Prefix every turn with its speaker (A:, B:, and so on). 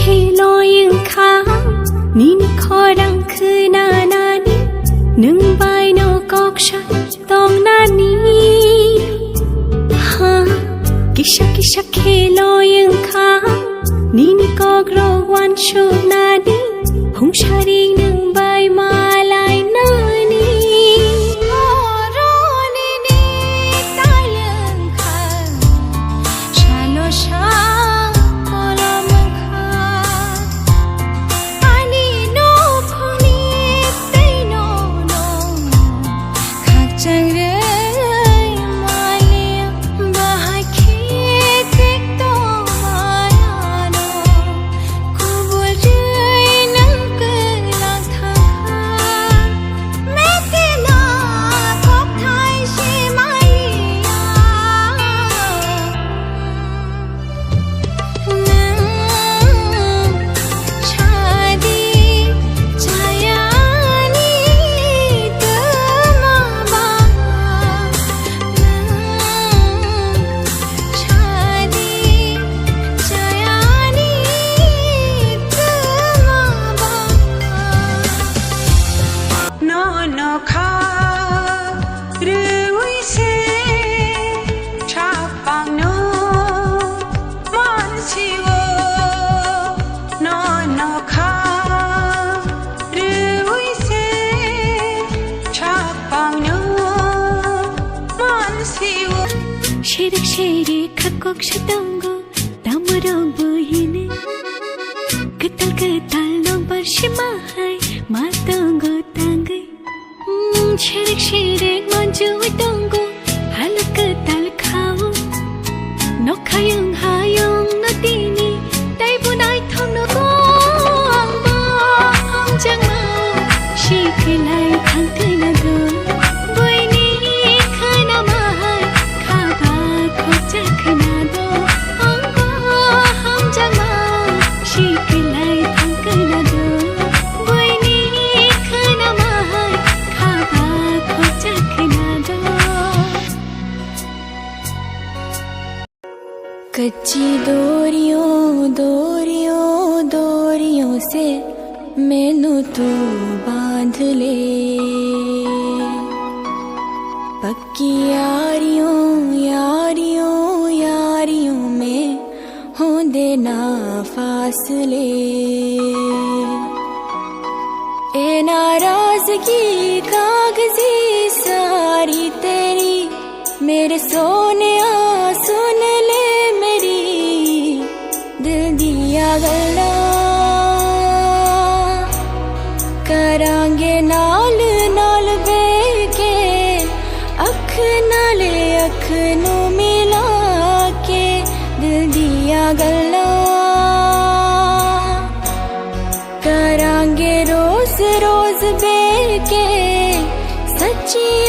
A: खेल'यिंखा निनि ख'रांखोनानानै नों बायनो कक्षा दंनानि हा किसा किसा खेल'यिंखा निनि क'ग्र'वान सुनानै हुंसारि नों bye मालायनानि Sherik sherik hakok shatongo tamurong buhine ketal ketal nomor shimahai matongo tangai sherik sherik manju itongo halak ketal khao nokhayung hayung notini tai bunai thong no gong bong jang mau shiklai thang na go कच्ची डोरियों डोरियों डोरियों से मैनू तू बांध ले पक्की यारियों यारियों यारियों में होंदे ना फासले ए नाराजगी कागजी सारी तेरी मेरे सोनिया सुन ले दिल दिया गल्ला करांगे नाल नाल बेके अख नाले अख नू मिला के दिल दिया गल्ला करांगे रोज रोज बेके सच्ची